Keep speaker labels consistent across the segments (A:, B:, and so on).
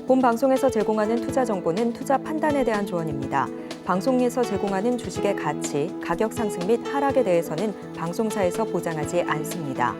A: 본 방송에서 제공하는 투자 정보는 투자 판단에 대한 조언입니다. 방송에서 제공하는 주식의 가치, 가격 상승 및 하락에 대해서는 방송사에서 보장하지 않습니다.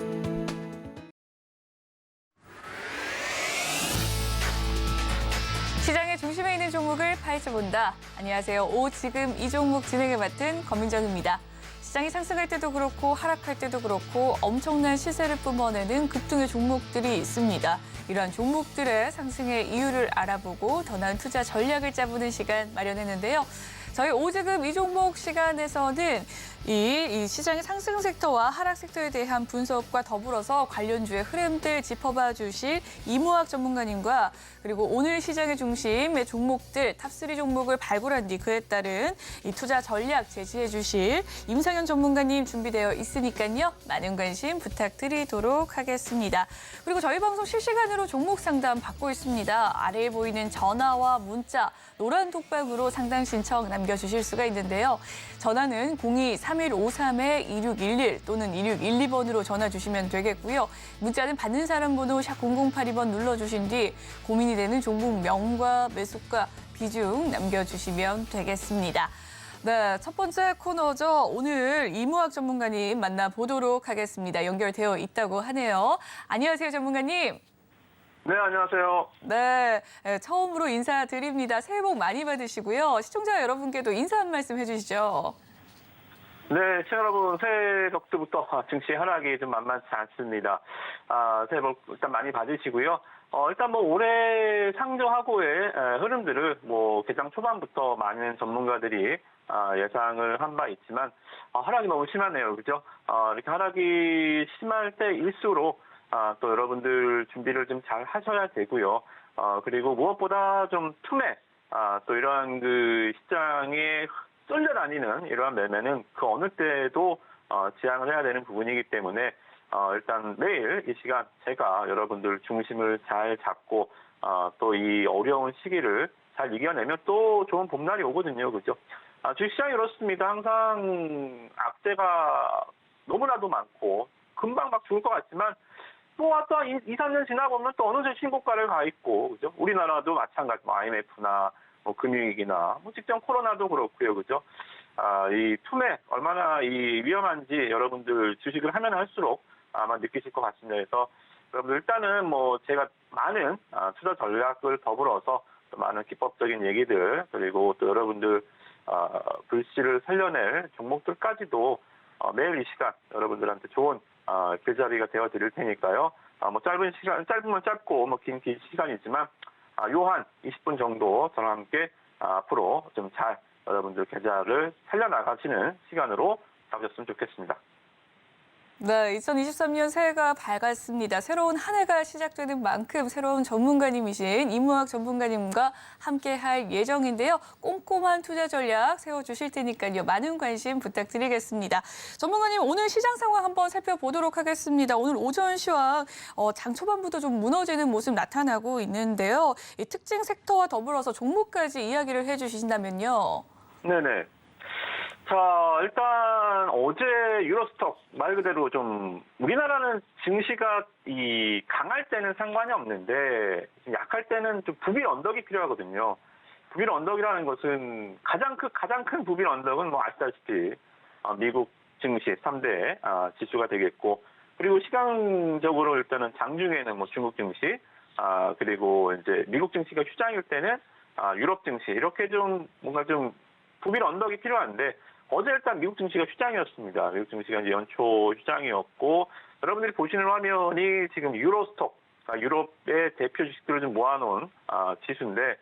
B: 시장의 중심에 있는 종목을 파헤쳐본다. 안녕하세요. 지금 이 종목 진행을 맡은 권민정입니다. 시장이 상승할 때도 그렇고 하락할 때도 그렇고 엄청난 시세를 뿜어내는 급등의 종목들이 있습니다. 이러한 종목들의 상승의 이유를 알아보고 더 나은 투자 전략을 짜보는 시간 마련했는데요. 저희 지금 이 종목 시간에서는 이 시장의 상승 섹터와 하락 섹터에 대한 분석과 더불어서 관련주의 흐름들 짚어봐 주실 이무학 전문가님과 그리고 오늘 시장의 중심의 종목들 탑3 종목을 발굴한 뒤 그에 따른 이 투자 전략 제시해 주실 임상현 전문가님 준비되어 있으니까요. 많은 관심 부탁드리도록 하겠습니다. 그리고 저희 방송 실시간으로 종목 상담 받고 있습니다. 아래에 보이는 전화와 문자, 노란 톡방으로 상담 신청 남겨주실 수가 있는데요. 전화는 02-3153-2611 또는 2612번으로 전화 주시면 되겠고요. 문자는 받는 사람 번호 샵 0082번 눌러주신 뒤 고민이 되는 종목명과 매수가 비중 남겨주시면 되겠습니다. 네, 첫 번째 코너죠. 오늘 이무학 전문가님 만나보도록 하겠습니다. 연결되어 있다고 하네요. 안녕하세요, 전문가님.
C: 네, 안녕하세요.
B: 네, 처음으로 인사드립니다. 새해 복 많이 받으시고요. 시청자 여러분께도 인사 한 말씀 해주시죠.
C: 네, 시청자 여러분, 새해 덕부터 증시 하락이 좀 만만치 않습니다. 새해 복 일단 많이 받으시고요. 일단 올해 상저하고의 흐름들을 개장 초반부터 많은 전문가들이 예상을 한 바 있지만 하락이 너무 심하네요, 그죠? 이렇게 하락이 심할 때일수록 또 여러분들 준비를 좀 잘 하셔야 되고요. 그리고 무엇보다 좀 틈에 또 이러한 그 시장에 쏠려다니는 이러한 매매는 그 어느 때도 지양을 해야 되는 부분이기 때문에 일단 내일 이 시간 제가 여러분들 중심을 잘 잡고 또 이 어려운 시기를 잘 이겨내면 또 좋은 봄날이 오거든요, 그죠? 주식시장이 이렇습니다. 항상 악재가 너무나도 많고 금방 막 죽을 것 같지만 또 2, 3년 지나보면 또 어느새 신고가를 가 있고, 그죠? 우리나라도 마찬가지, IMF나 금융위기나 직전 코로나도 그렇고요, 그죠? 이 틈에 얼마나 이 위험한지 여러분들 주식을 하면 할수록 아마 느끼실 것 같습니다. 그래서 여러분들 일단은 제가 많은 투자 전략을 더불어서 또 많은 기법적인 얘기들 그리고 또 여러분들 불씨를 살려낼 종목들까지도 매일 이 시간 여러분들한테 좋은 길잡이가 되어 드릴 테니까요. 짧으면 짧고 긴 시간이지만 요한 20분 정도 저와 함께 앞으로 좀 잘 여러분들 계좌를 살려나가시는 시간으로 잡으셨으면 좋겠습니다.
B: 네, 2023년 새해가 밝았습니다. 새로운 한 해가 시작되는 만큼 새로운 전문가님이신 이무학 전문가님과 함께할 예정인데요. 꼼꼼한 투자 전략 세워주실 테니까요. 많은 관심 부탁드리겠습니다. 전문가님, 오늘 시장 상황 한번 살펴보도록 하겠습니다. 오늘 오전 시황 장 초반부터 좀 무너지는 모습 나타나고 있는데요. 이 특징 섹터와 더불어서 종목까지 이야기를 해주신다면요.
C: 네네. 자, 일단 어제 유로스톡 말 그대로 좀 우리나라는 증시가 강할 때는 상관이 없는데 약할 때는 좀 부빌 언덕이 필요하거든요. 부빌 언덕이라는 것은 가장 큰 부빌 언덕은 아시다시피 미국 증시 3대 지수가 되겠고 그리고 시간적으로 일단은 장중에는 중국 증시 그리고 이제 미국 증시가 휴장일 때는 유럽 증시 이렇게 좀 뭔가 좀 부빌 언덕이 필요한데 어제 일단 미국 증시가 휴장이었습니다. 미국 증시가 이제 연초 휴장이었고 여러분들이 보시는 화면이 지금 유로스톡, 유럽의 대표 주식들을 좀 모아놓은 지수인데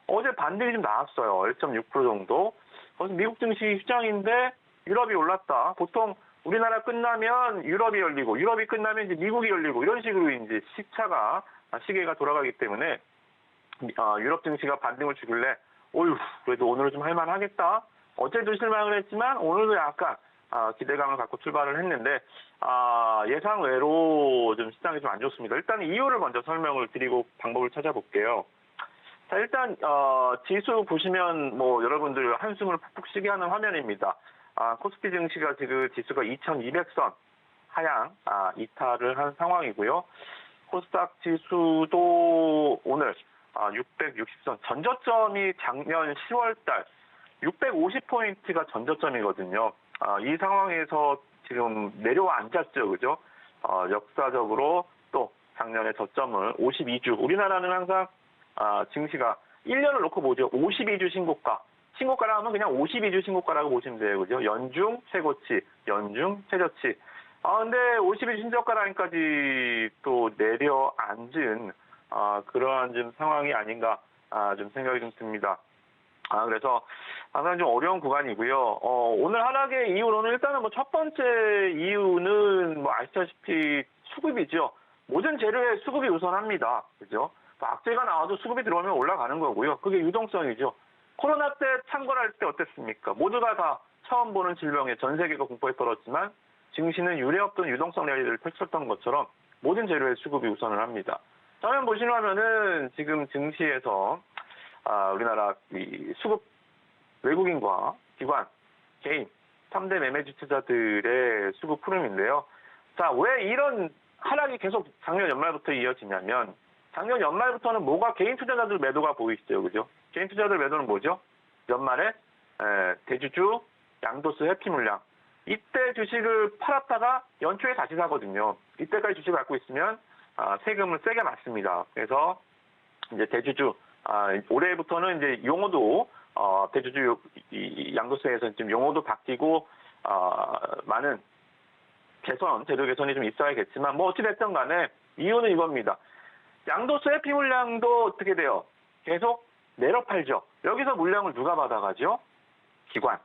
C: 어제 반등이 좀 나왔어요. 1.6% 정도. 그래서 미국 증시 휴장인데 유럽이 올랐다. 보통 우리나라 끝나면 유럽이 열리고 유럽이 끝나면 이제 미국이 열리고 이런 식으로 이제 시계가 돌아가기 때문에 유럽 증시가 반등을 주길래 그래도 오늘은 좀 할만하겠다. 어제도 실망을 했지만 오늘도 약간 기대감을 갖고 출발을 했는데 예상 외로 좀 시장이 좀 안 좋습니다. 일단 이유를 먼저 설명을 드리고 방법을 찾아볼게요. 자, 일단 지수 보시면 여러분들 한숨을 푹푹 쉬게 하는 화면입니다. 코스피 증시가 지금 지수가 2200선 하향 이탈을 한 상황이고요. 코스닥 지수도 오늘 660선. 전저점이 작년 10월 달 650포인트가 전저점이거든요. 이 상황에서 지금 내려와 앉았죠. 그죠? 역사적으로 또 작년에 저점을 52주. 우리나라는 항상 증시가 1년을 놓고 보죠. 52주 신고가. 신고가라 하면 그냥 52주 신고가라고 보시면 돼요. 그죠? 연중 최고치, 연중 최저치. 근데 52주 신저가라인까지 또 내려앉은 그러한 좀 상황이 아닌가 좀 생각이 좀 듭니다. 그래서 항상 좀 어려운 구간이고요. 오늘 하락의 이유로는 일단은 뭐 첫 번째 이유는 뭐 아시다시피 수급이죠. 모든 재료의 수급이 우선합니다. 그죠? 악재가 나와도 수급이 들어오면 올라가는 거고요. 그게 유동성이죠. 코로나 때 창궐할 때 어땠습니까? 모두가 다 처음 보는 질병에 전 세계가 공포에 떨었지만 증시는 유례없던 유동성 랠리를 펼쳤던 것처럼 모든 재료의 수급이 우선을 합니다. 화면 보시면은 지금 증시에서 우리나라 이 수급 외국인과 기관, 개인, 3대 매매주 투자들의 수급 흐름인데요. 자, 왜 이런 하락이 계속 작년 연말부터 이어지냐면 작년 연말부터는 뭐가 개인 투자자들 매도가 보이시죠, 그죠? 개인 투자자들 매도는 뭐죠? 연말에 대주주, 양도세 회피 물량. 이때 주식을 팔았다가 연초에 다시 사거든요. 이때까지 주식을 갖고 있으면 세금을 세게 맞습니다. 그래서 이제 대주주 올해부터는 이제 용어도 대주주 양도세에서 지금 용어도 바뀌고 많은 개선, 제도 개선이 좀 있어야겠지만 뭐 어찌됐든 간에 이유는 이겁니다. 양도세 회피 물량도 어떻게 돼요? 계속 내려 팔죠. 여기서 물량을 누가 받아가죠? 기관.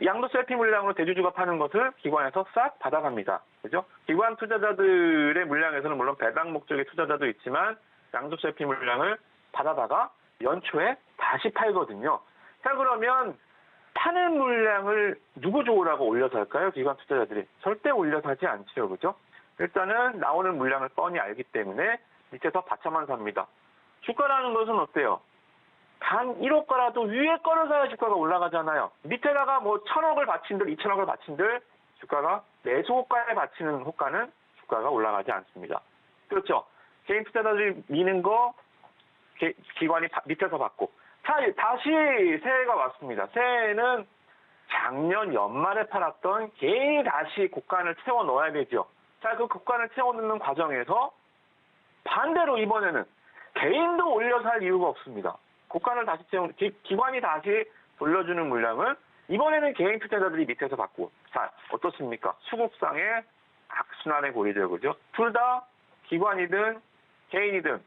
C: 양도세 회피 물량으로 대주주가 파는 것을 기관에서 싹 받아갑니다. 그죠? 기관 투자자들의 물량에서는 물론 배당 목적의 투자자도 있지만 양도세 회피 물량을 받아다가 연초에 다시 팔거든요. 자, 그러면 파는 물량을 누구 좋으라고 올려서 할까요? 기관 투자자들이. 절대 올려서 하지 않죠. 그죠? 일단은 나오는 물량을 뻔히 알기 때문에 밑에서 받쳐만 삽니다. 주가라는 것은 어때요? 단 1억 거라도 위에 거를 사야 주가가 올라가잖아요. 밑에다가 뭐 1,000억을 바친들, 2,000억을 바친들 주가가 매수 호가에 바치는 호가는 주가가 올라가지 않습니다. 그렇죠? 개인 투자자들이 미는 거 기관이 밑에서 받고. 자, 다시 새해가 왔습니다. 새해에는 작년 연말에 팔았던 개인이 다시 고간을 채워 넣어야 되죠. 자, 그 고간을 채워 넣는 과정에서 반대로 이번에는 개인도 올려서 할 이유가 없습니다. 고간을 다시 채우는, 기관이 다시 돌려주는 물량을 이번에는 개인 투자자들이 밑에서 받고. 자, 어떻습니까? 수급상의 악순환의 고리죠, 그죠? 둘 다 기관이든 개인이든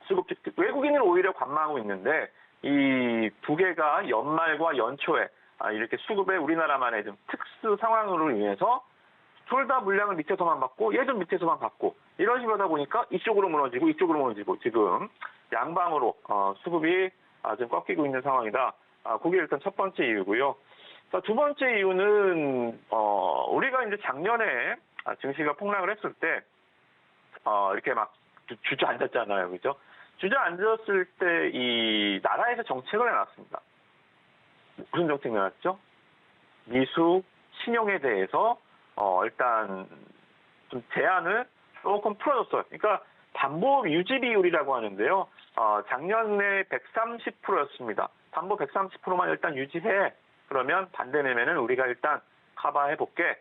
C: 수급, 외국인은 오히려 관망하고 있는데 이 두 개가 연말과 연초에 이렇게 수급의 우리나라만의 좀 특수 상황으로 인해서 둘 다 물량을 밑에서만 받고 얘도 밑에서만 받고 이런 식으로 하다 보니까 이쪽으로 무너지고 이쪽으로 무너지고 지금 양방으로 수급이 좀 꺾이고 있는 상황이다. 그게 일단 첫 번째 이유고요. 자, 두 번째 이유는 우리가 이제 작년에 증시가 폭락을 했을 때 이렇게 막 주저앉았잖아요, 그죠? 주저앉았을 때 이 나라에서 정책을 해놨습니다. 무슨 정책 내놨죠? 미수 신용에 대해서 일단 좀 제한을 조금 풀어줬어요. 그러니까 담보 유지 비율이라고 하는데요. 작년에 130%였습니다. 담보 130%만 일단 유지해. 그러면 반대 매매는 우리가 일단 커버해볼게.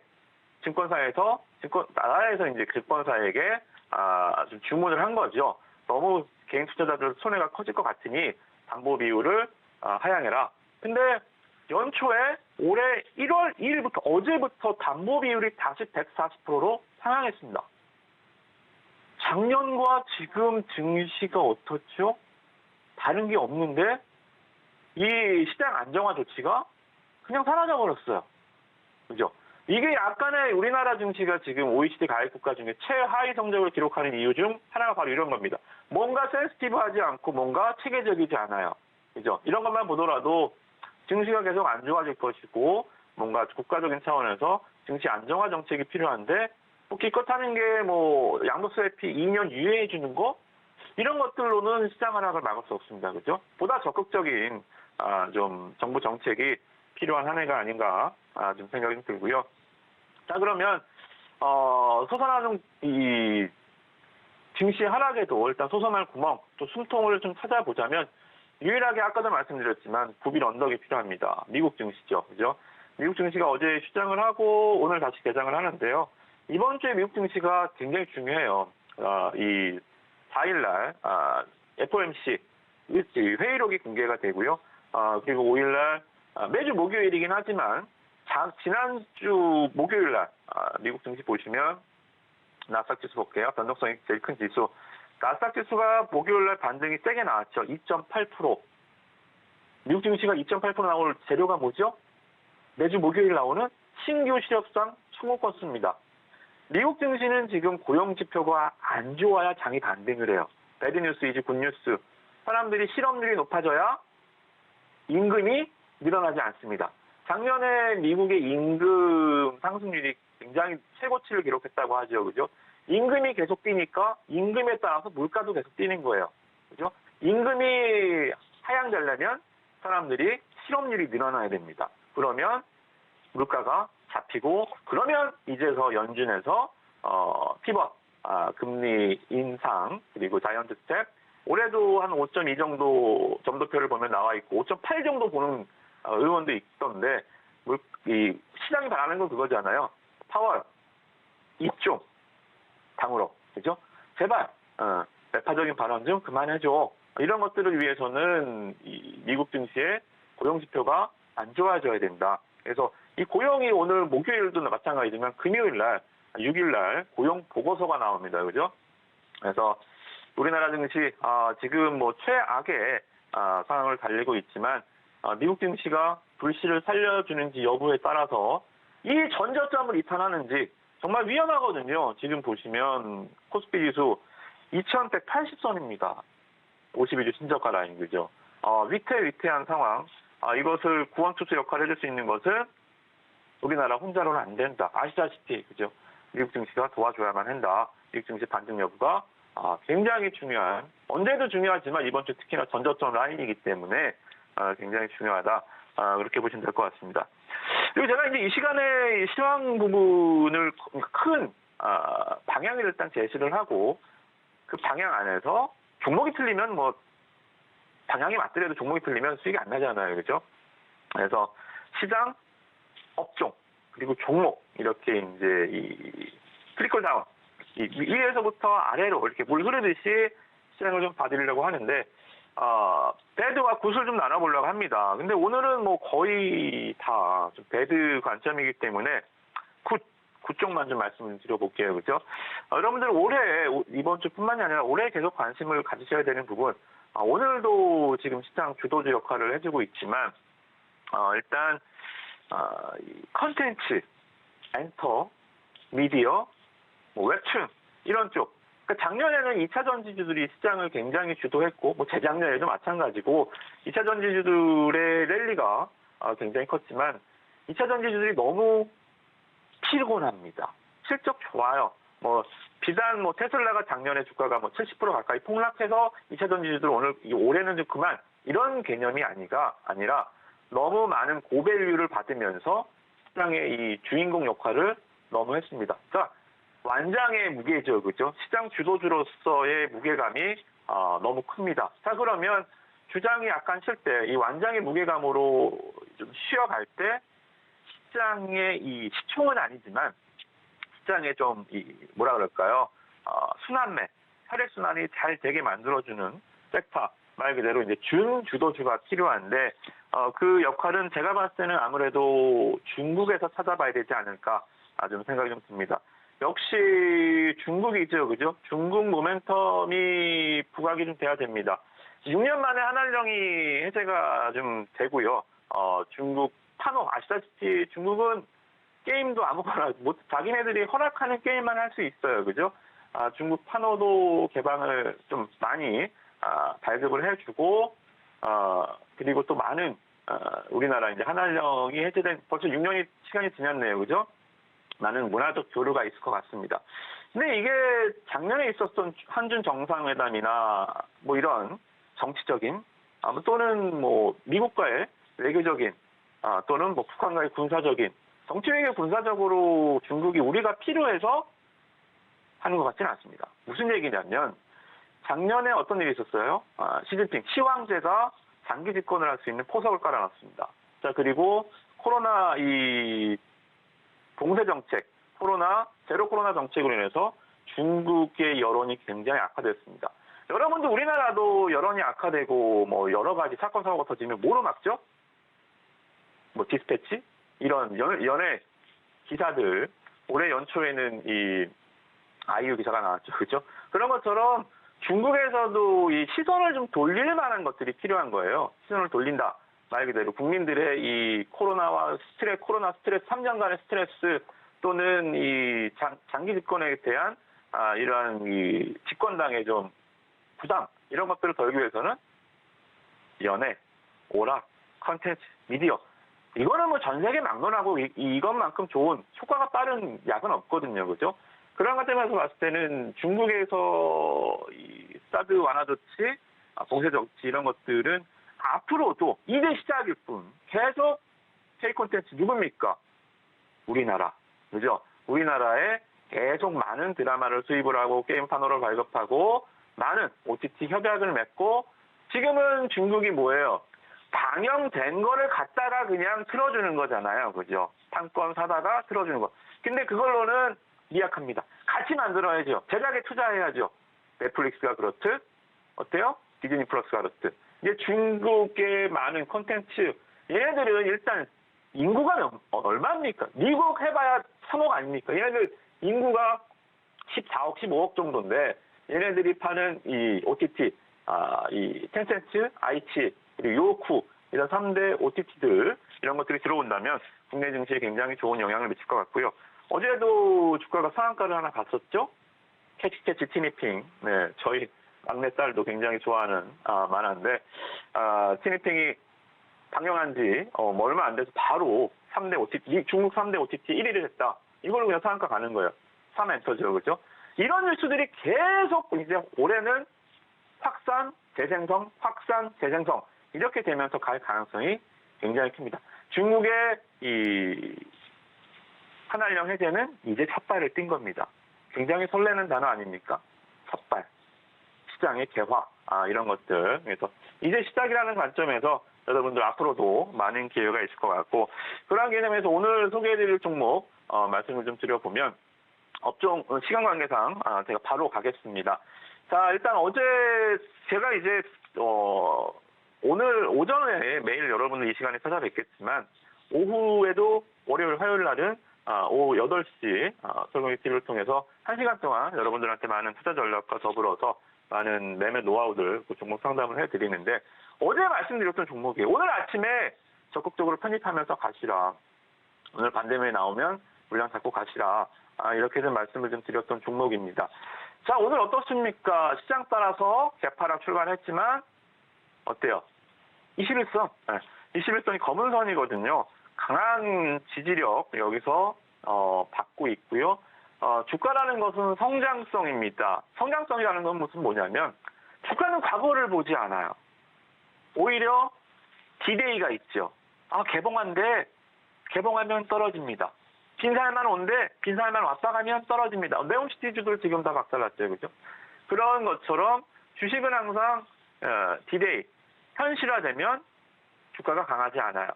C: 증권사에서 나라에서 이제 증권사에게 좀 주문을 한 거죠. 너무 개인 투자자들 손해가 커질 것 같으니 담보 비율을 하향해라. 근데 연초에 올해 1월 2일부터 어제부터 담보 비율이 다시 140%로 상향했습니다. 작년과 지금 증시가 어떻죠? 다른 게 없는데 이 시장 안정화 조치가 그냥 사라져버렸어요. 그죠? 이게 약간의 우리나라 증시가 지금 OECD 가입 국가 중에 최하위 성적을 기록하는 이유 중 하나가 바로 이런 겁니다. 뭔가 센시티브하지 않고 뭔가 체계적이지 않아요. 그죠? 이런 것만 보더라도 증시가 계속 안 좋아질 것이고 뭔가 국가적인 차원에서 증시 안정화 정책이 필요한데 뭐 기껏 하는 게 뭐 양도세 회피 2년 유예해 주는 거 이런 것들로는 시장 하락을 막을 수 없습니다. 그죠? 보다 적극적인 좀 정부 정책이 필요한 한 해가 아닌가 좀 생각이 들고요. 자, 그러면 솟아나는 이 증시 하락에도 일단 소소한 구멍, 또 숨통을 좀 찾아보자면 유일하게 아까도 말씀드렸지만 9일 언덕이 필요합니다. 미국 증시죠. 그죠? 미국 증시가 어제 휴장을 하고 오늘 다시 개장을 하는데요. 이번 주에 미국 증시가 굉장히 중요해요. 이 4일날 FOMC 회의록이 공개가 되고요. 그리고 5일날 매주 목요일이긴 하지만 지난주 목요일날 미국 증시 보시면 나스닥 지수 볼게요. 변동성이 제일 큰 지수. 나스닥 지수가 목요일날 반등이 세게 나왔죠. 2.8%. 미국 증시가 2.8% 나올 재료가 뭐죠? 매주 목요일 나오는 신규 실업수당 청구 건수입니다. 미국 증시는 지금 고용 지표가 안 좋아야 장이 반등을 해요. 배드뉴스이지 굿뉴스. 사람들이 실업률이 높아져야 임금이 늘어나지 않습니다. 작년에 미국의 임금 상승률이 굉장히 최고치를 기록했다고 하죠. 그죠? 임금이 계속 뛰니까 임금에 따라서 물가도 계속 뛰는 거예요. 그죠? 임금이 하향되려면 사람들이 실업률이 늘어나야 됩니다. 그러면 물가가 잡히고 그러면 이제서 연준에서 피벗, 금리 인상 그리고 자이언트 스텝 올해도 한 5.2 정도 점도표를 보면 나와 있고 5.8 정도 보는 의원도 있던데 이 시장이 바라는 건 그거잖아요. 파월 입좀 당으로 그죠? 제발 매파적인 발언 좀 그만해줘. 이런 것들을 위해서는 이 미국 증시의 고용 지표가 안 좋아져야 된다. 그래서 이 고용이 오늘 목요일도 마찬가지지만 금요일날 6일날 고용 보고서가 나옵니다. 그죠? 그래서 우리나라 증시 지금 뭐 최악의 상황을 달리고 있지만 미국 증시가 불씨를 살려주는지 여부에 따라서 이 전저점을 이탈하는지 정말 위험하거든요. 지금 보시면 코스피 지수 2180선입니다. 52주 신저가 라인 그죠? 위태위태한 상황. 이것을 구원투수 역할을 해줄 수 있는 것은 우리나라 혼자로는 안 된다. 아시다시피 그죠? 미국 증시가 도와줘야만 한다. 미국 증시 반등 여부가 굉장히 중요한, 언제도 중요하지만 이번 주 특히나 전저점 라인이기 때문에 굉장히 중요하다. 그렇게 보시면 될 것 같습니다. 그리고 제가 이제 이 시간에 시황 부분을 큰 방향을 일단 제시를 하고 그 방향 안에서 종목이 틀리면 뭐 방향이 맞더라도 종목이 틀리면 수익이 안 나잖아요. 그죠? 그래서 시장, 업종, 그리고 종목 이렇게 이제 이 트리클 다운 위에서부터 아래로 이렇게 물 흐르듯이 시장을 좀 봐드리려고 하는데 배드와 굿을 좀 나눠보려고 합니다. 근데 오늘은 뭐 거의 다 좀 배드 관점이기 때문에 굿 쪽만 좀 말씀을 드려볼게요. 그죠? 여러분들 올해 이번 주뿐만이 아니라 올해 계속 관심을 가지셔야 되는 부분 오늘도 지금 시장 주도주 역할을 해주고 있지만 일단 컨텐츠, 엔터, 미디어, 뭐 웹툰 이런 쪽. 그러니까 작년에는 2차 전지주들이 시장을 굉장히 주도했고, 뭐 재작년에도 마찬가지고 2차 전지주들의 랠리가 굉장히 컸지만 2차 전지주들이 너무 피곤합니다. 실적 좋아요. 뭐 비단 뭐 테슬라가 작년에 주가가 뭐 70% 가까이 폭락해서 2차 전지주들 올해는 좀 그만 이런 개념이 아니라 너무 많은 고밸류를 받으면서 시장의 이 주인공 역할을 너무 했습니다. 그러니까 완장의 무게죠, 그죠? 시장 주도주로서의 무게감이 너무 큽니다. 자, 그러면 주장이 약간 쉴 때 이 완장의 무게감으로 좀 쉬어갈 때 시장의 이 시총은 아니지만 시장의 좀 뭐라 그럴까요? 순환매, 혈액순환이 잘 되게 만들어주는 섹터, 말 그대로 이제 준주도주가 필요한데 그 역할은 제가 봤을 때는 아무래도 중국에서 찾아봐야 되지 않을까 좀 생각이 좀 듭니다. 역시 중국이죠, 그죠? 중국 모멘텀이 부각이 좀 돼야 됩니다. 6년 만에 한한령이 해제가 좀 되고요. 중국 판호 아시다시피 중국은 게임도 아무거나 자기네들이 허락하는 게임만 할 수 있어요, 그죠? 중국 판호도 개방을 좀 많이 발급을 해주고 그리고 또 많은 우리나라 이제 한한령이 해제된 벌써 6년이 시간이 지났네요, 그죠? 많은 문화적 교류가 있을 것 같습니다. 근데 이게 작년에 있었던 한중 정상회담이나 뭐 이런 정치적인 또는 뭐 미국과의 외교적인 또는 뭐 북한과의 군사적인 정치 외교 군사적으로 중국이 우리가 필요해서 하는 것 같지는 않습니다. 무슨 얘기냐면 작년에 어떤 일이 있었어요? 시진핑 시황제가 장기 집권을 할 수 있는 포석을 깔아놨습니다. 자, 그리고 코로나 이 봉쇄 정책, 제로 코로나 정책으로 인해서 중국의 여론이 굉장히 악화됐습니다. 여러분들 우리나라도 여론이 악화되고 뭐 여러 가지 사건 사고가 터지면 뭐로 막죠? 뭐 디스패치 이런 연예 기사들 올해 연초에는 이 아이유 기사가 나왔죠, 그렇죠? 그런 것처럼 중국에서도 이 시선을 좀 돌릴 만한 것들이 필요한 거예요. 시선을 돌린다. 말 그대로 국민들의 이 코로나 스트레스 3년간의 스트레스 또는 이 장기 집권에 대한 이러한 이 집권당의 좀 부담 이런 것들을 덜기 위해서는 연예, 오락, 컨텐츠, 미디어 이거는 뭐 전 세계 막론하고 이것만큼 좋은 효과가 빠른 약은 없거든요, 그죠? 그런 관점에서 봤을 때는 중국에서 이 사드 완화 조치, 봉쇄 조치 이런 것들은 앞으로도 이제 시작일 뿐 계속 K 콘텐츠 누굽니까? 우리나라, 그죠? 우리나라에 계속 많은 드라마를 수입을 하고 게임 판호를 발급하고 많은 OTT 협약을 맺고 지금은 중국이 뭐예요? 방영된 거를 갖다가 그냥 틀어주는 거잖아요. 그죠? 판권 사다가 틀어주는 거. 근데 그걸로는 미약합니다. 같이 만들어야죠. 제작에 투자해야죠. 넷플릭스가 그렇듯, 어때요? 디즈니 플러스가 그렇듯. 이제 중국의 많은 콘텐츠, 얘네들은 일단 인구가 얼마입니까? 미국 해봐야 3억 아닙니까? 얘네들 인구가 14억, 15억 정도인데, 얘네들이 파는 이 OTT, 이 텐센트, 아이치, 그리고 요쿠, 이런 3대 OTT들, 이런 것들이 들어온다면 국내 증시에 굉장히 좋은 영향을 미칠 것 같고요. 어제도 주가가 상한가를 하나 갔었죠? 캐치캐치 티니핑. 네, 저희 막내딸도 굉장히 좋아하는 만화인데, 티니핑이 방영한 지 얼마 안 돼서 바로 3대 OTT, 중국 3대 OTT 1위를 했다. 이걸로 그냥 상한가 가는 거예요. 3엔터죠, 그죠? 이런 뉴스들이 계속 이제 올해는 확산, 재생성, 확산, 재생성 이렇게 되면서 갈 가능성이 굉장히 큽니다. 중국의 이 한알령 해제는 이제 첫발을 띈 겁니다. 굉장히 설레는 단어 아닙니까? 첫발, 시장의 개화, 이런 것들. 그래서 이제 시작이라는 관점에서 여러분들 앞으로도 많은 기회가 있을 것 같고 그런 개념에서 오늘 소개해드릴 종목 말씀을 좀 드려보면 업종 시간 관계상 제가 바로 가겠습니다. 자, 일단 어제 제가 이제 오늘 오전에 매일 여러분들 이 시간에 찾아뵙겠지만 오후에도 월요일 화요일 날은 오후 8시 설공유 TV를 통해서 1시간 동안 여러분들한테 많은 투자 전략과 더불어서 많은 매매 노하우들 그 종목 상담을 해드리는데 어제 말씀드렸던 종목이 오늘 아침에 적극적으로 편입하면서 가시라. 오늘 반대매에 나오면 물량 잡고 가시라. 이렇게 좀 말씀을 좀 드렸던 종목입니다. 자, 오늘 어떻습니까? 시장 따라서 개파락 출발했지만 어때요? 21선. 네. 21선이 검은 선이거든요. 강한 지지력 여기서 받고 있고요. 주가라는 것은 성장성입니다. 성장성이라는 건 무슨 뭐냐면 주가는 과거를 보지 않아요. 오히려 디데이가 있죠. 개봉한데 개봉하면 떨어집니다. 빈살만 온데 빈살만 왔다 가면 떨어집니다. 네옴시티주들 지금 다 박살났죠, 그죠? 그런 것처럼 주식은 항상 디데이, 현실화되면 주가가 강하지 않아요.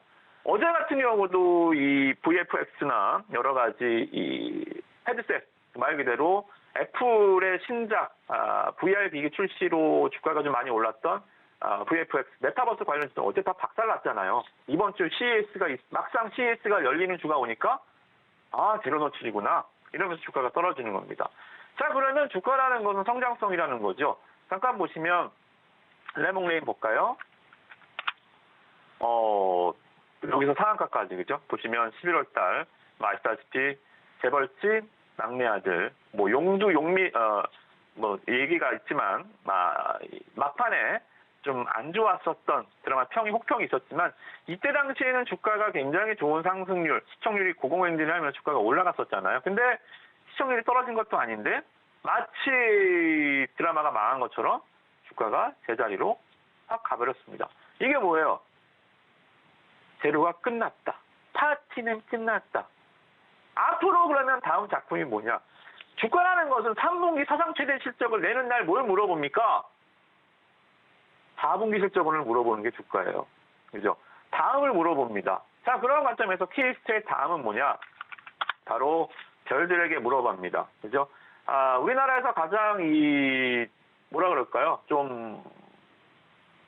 C: 어제 같은 경우도 이 VFX나 여러 가지 이 헤드셋 말 그대로 애플의 신작 VR 기기 출시로 주가가 좀 많이 올랐던 VFX 메타버스 관련해서 어제 다 박살났잖아요. 이번 주 막상 CES가 열리는 주가 오니까 제로 노출이구나 이러면서 주가가 떨어지는 겁니다. 자, 그러면 주가라는 것은 성장성이라는 거죠. 잠깐 보시면 레몽레인 볼까요? 여기서 상한가까지 그죠? 보시면 11월 달 아시다시피 재벌집 막내 아들 뭐 용두 용미 뭐 얘기가 있지만 막판에 좀 안 좋았었던 드라마 평이 혹평이 있었지만 이때 당시에는 주가가 굉장히 좋은 상승률 시청률이 고공행진을 하면서 주가가 올라갔었잖아요. 근데 시청률이 떨어진 것도 아닌데 마치 드라마가 망한 것처럼 주가가 제자리로 확 가버렸습니다. 이게 뭐예요? 재료가 끝났다. 파티는 끝났다. 앞으로 그러면 다음 작품이 뭐냐? 주가라는 것은 3분기 사상 최대 실적을 내는 날 뭘 물어봅니까? 4분기 실적을 물어보는 게 주가예요. 그죠? 다음을 물어봅니다. 자, 그런 관점에서 키스트의 다음은 뭐냐? 바로 별들에게 물어봅니다. 그죠? 우리나라에서 가장 뭐라 그럴까요? 좀,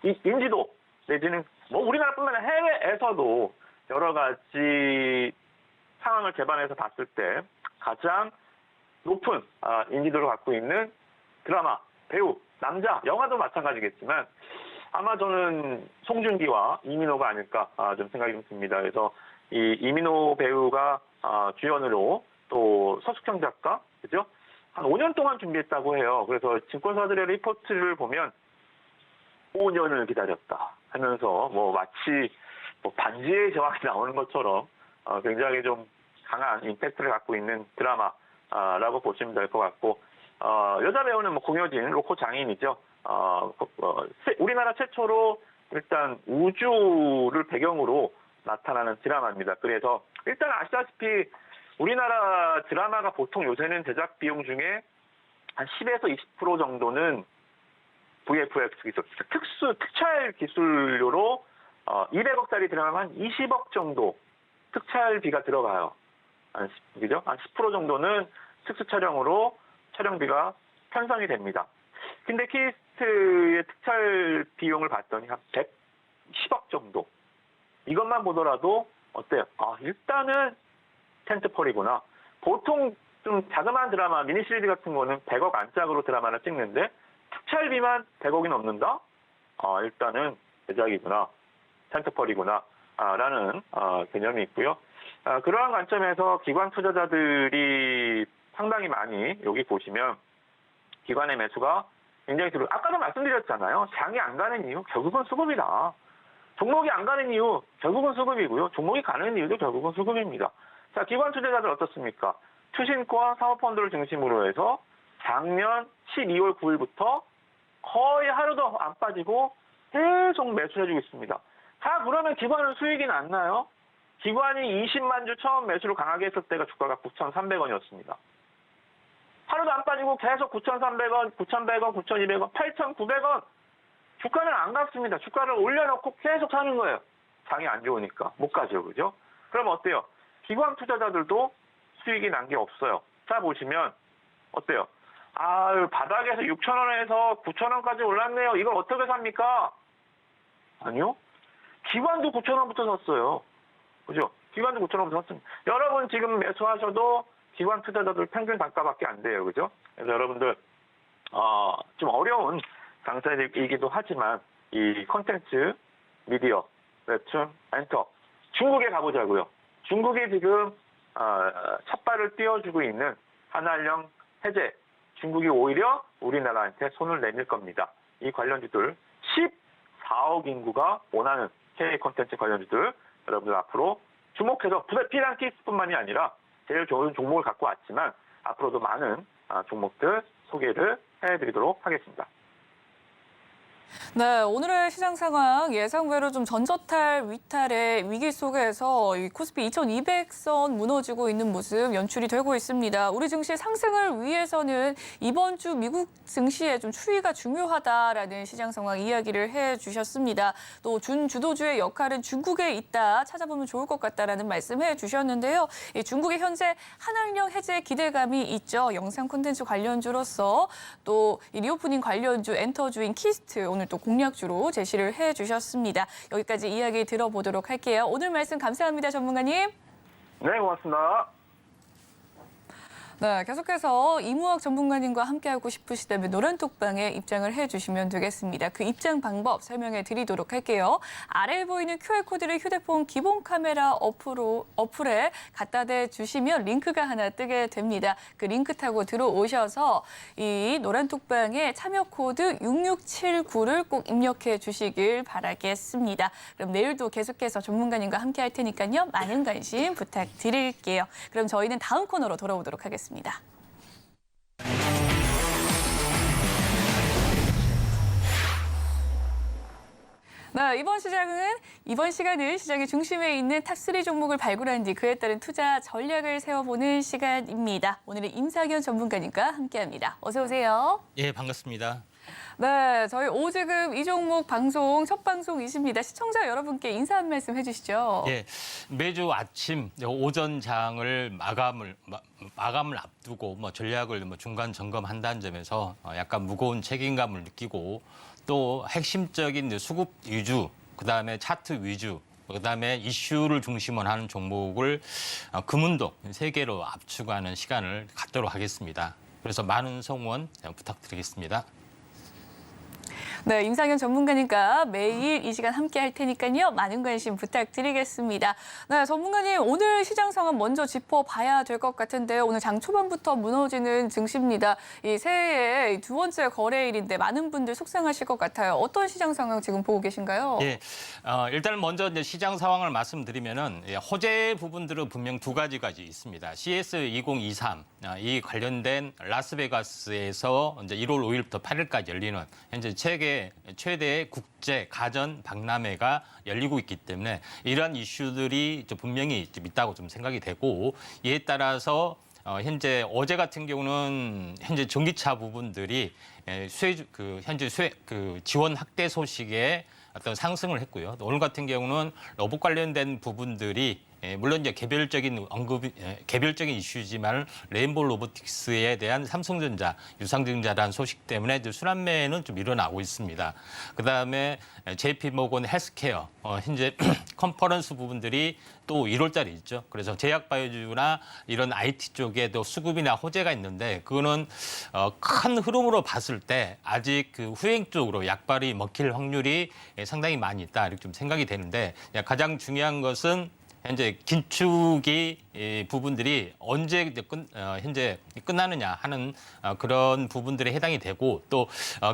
C: 인지도, 내지는, 우리나라뿐만 아니라 해외에서도 여러 가지 상황을 개반해서 봤을 때 가장 높은 인지도를 갖고 있는 드라마, 배우, 남자, 영화도 마찬가지겠지만 아마 저는 송중기와 이민호가 아닐까 좀 생각이 좀 듭니다. 그래서 이 이민호 배우가 주연으로 또 서숙형 작가, 그죠? 한 5년 동안 준비했다고 해요. 그래서 증권사들의 리포트를 보면 5년을 기다렸다 하면서 마치 반지의 제왕이 나오는 것처럼 굉장히 좀 강한 임팩트를 갖고 있는 드라마라고 보시면 될 것 같고, 여자 배우는 공효진, 로코 장인이죠. 우리나라 최초로 일단 우주를 배경으로 나타나는 드라마입니다. 그래서 일단 아시다시피 우리나라 드라마가 보통 요새는 제작 비용 중에 한 10에서 20% 정도는 VFX 기술, 특촬 기술료로 200억짜리 드라마 한 20억 정도 특촬비가 들어가요. 그죠? 한 10% 정도는 특수 촬영으로 촬영비가 편성이 됩니다. 근데 키스트의 특촬 비용을 봤더니 한 110억 정도. 이것만 보더라도 어때요? 일단은 텐트폴이구나. 보통 좀 자그마한 드라마, 미니 시리즈 같은 거는 100억 안짝으로 드라마를 찍는데 특촬비만 100억이 넘는다? 일단은 제작이구나. 텐트폴이구나. 라는 개념이 있고요. 그러한 관점에서 기관 투자자들이 상당히 많이 여기 보시면 기관의 매수가 굉장히 들어요. 아까도 말씀드렸잖아요. 장이 안 가는 이유 결국은 수급이다. 종목이 안 가는 이유 결국은 수급이고요. 종목이 가는 이유도 결국은 수급입니다. 자, 기관 투자자들 어떻습니까? 투신과 사모펀드를 중심으로 해서 작년 12월 9일부터 거의 하루도 안 빠지고 계속 매수해주고 있습니다. 자, 그러면 기관은 수익이 났나요? 기관이 20만 주 처음 매수를 강하게 했을 때가 주가가 9,300원이었습니다. 하루도 안 빠지고 계속 9,300원, 9,100원, 9,200원, 8,900원. 주가는 안 갔습니다. 주가를 올려놓고 계속 사는 거예요. 장이 안 좋으니까. 못 가죠. 그죠? 그럼 어때요? 기관 투자자들도 수익이 난 게 없어요. 자, 보시면 어때요? 바닥에서 6,000원에서 9,000원까지 올랐네요. 이걸 어떻게 삽니까? 아니요. 기관도 9,000원부터 샀어요. 그죠? 기관도 9,000원부터 샀습니다. 여러분 지금 매수하셔도 기관 투자자들 평균 단가밖에 안 돼요. 그죠? 그래서 여러분들, 좀 어려운 장사이기도 하지만 이 콘텐츠, 미디어, 웹툰, 엔터, 중국에 가보자고요. 중국이 지금, 첫발을 띄워주고 있는 한한령 해제, 중국이 오히려 우리나라한테 손을 내밀 겁니다. 이 관련주들 14억 인구가 원하는 K 콘텐츠 관련주들 여러분들 앞으로 주목해서 피란키스뿐만이 아니라 제일 좋은 종목을 갖고 왔지만 앞으로도 많은 종목들 소개를 해드리도록 하겠습니다.
B: 네, 오늘의 시장 상황 예상외로 좀 전저탈, 위탈의 위기 속에서 이 코스피 2200선 무너지고 있는 모습 연출이 되고 있습니다. 우리 증시 상승을 위해서는 이번 주 미국 증시의 좀 추이가 중요하다라는 시장 상황 이야기를 해주셨습니다. 또 준주도주의 역할은 중국에 있다 찾아보면 좋을 것 같다라는 말씀해 주셨는데요. 이 중국의 현재 한한령 해제 기대감이 있죠. 영상 콘텐츠 관련주로서 또 이 리오프닝 관련주 엔터주인 키스트 오늘 또 공략주로 제시를 해주셨습니다. 여기까지 이야기 들어보도록 할게요. 오늘 말씀 감사합니다, 전문가님.
C: 네, 고맙습니다.
B: 네, 계속해서 이무학 전문가님과 함께하고 싶으시다면 노란톡방에 입장을 해주시면 되겠습니다. 그 입장 방법 설명해 드리도록 할게요. 아래에 보이는 QR코드를 휴대폰 기본 카메라 어플에 갖다 대주시면 링크가 하나 뜨게 됩니다. 그 링크 타고 들어오셔서 이 노란톡방에 참여 코드 6679를 꼭 입력해 주시길 바라겠습니다. 그럼 내일도 계속해서 전문가님과 함께할 테니까요. 많은 관심 부탁드릴게요. 그럼 저희는 다음 코너로 돌아오도록 하겠습니다. 네, 이번 시간은 시장의 중심에 있는 탑3 종목을 발굴한 뒤 그에 따른 투자 전략을 세워보는 시간입니다. 오늘은 임상현 전문가님과 함께합니다. 어서 오세요.
D: 예, 반갑습니다.
B: 네, 저희 오지금 이 종목 방송 첫 방송이십니다. 시청자 여러분께 인사 한 말씀 해주시죠.
D: 예, 매주 아침 오전 장을 마감을 앞두고 전략을 중간 점검한다는 점에서 약간 무거운 책임감을 느끼고 또 핵심적인 수급 위주, 그다음에 차트 위주, 그다음에 이슈를 중심으로 하는 종목을 금운동 3개로 압축하는 시간을 갖도록 하겠습니다. 그래서 많은 성원 부탁드리겠습니다.
B: 네, 임상현 전문가님과 매일 이 시간 함께 할 테니까요. 많은 관심 부탁드리겠습니다. 네, 전문가님 오늘 시장 상황 먼저 짚어봐야 될 것 같은데요. 오늘 장 초반부터 무너지는 증시입니다. 이 새해의 두 번째 거래일인데 많은 분들 속상하실 것 같아요. 어떤 시장 상황 지금 보고 계신가요?
D: 예, 일단 먼저 이제 시장 상황을 말씀드리면은 호재 부분들은 분명 두 가지가 있습니다. CS 2023 이 관련된 라스베가스에서 이제 1월 5일부터 8일까지 열리는 현재 세계 최대의 국제 가전 박람회가 열리고 있기 때문에 이러한 이슈들이 분명히 있다고 좀 생각이 되고 이에 따라서 현재 어제 같은 경우는 현재 전기차 부분들이 현재 지원 확대 소식에 어떤 상승을 했고요. 오늘 같은 경우는 로봇 관련된 부분들이 물론 이제 개별적인 이슈지만 레인보우 로보틱스에 대한 삼성전자, 유상증자라는 소식 때문에 이제 순환매는 좀 일어나고 있습니다. 그다음에 JP모건 헬스케어 현재 컨퍼런스 부분들이 또 1월달에 있죠. 그래서 제약바이오주나 이런 IT 쪽에도 수급이나 호재가 있는데 그거는 큰 흐름으로 봤을 때 아직 그 후행 쪽으로 약발이 먹힐 확률이 상당히 많이 있다 이렇게 좀 생각이 되는데 가장 중요한 것은 현재 긴축이 부분들이 언제 현재 끝나느냐 하는 그런 부분들에 해당이 되고 또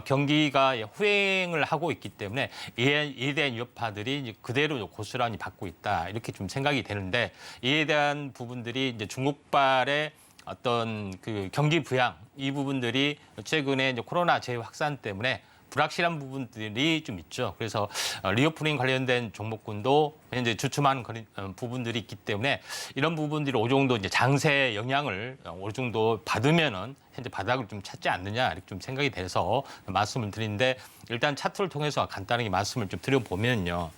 D: 경기가 후행을 하고 있기 때문에 이에 대한 여파들이 이제 그대로 고스란히 받고 있다 이렇게 좀 생각이 되는데 이에 대한 부분들이 이제 중국발의 어떤 그 경기 부양 이 부분들이 최근에 이제 코로나 재확산 때문에 불확실한 부분들이 좀 있죠. 그래서 리오프닝 관련된 종목군도 현재 주춤하는 부분들이 있기 때문에 이런 부분들이 어느 정도 이제 장세 영향을 어느 정도 받으면은 현재 바닥을 좀 찾지 않느냐 이렇게 좀 생각이 돼서 말씀을 드리는데 일단 차트를 통해서 간단하게 말씀을 좀 드려보면요.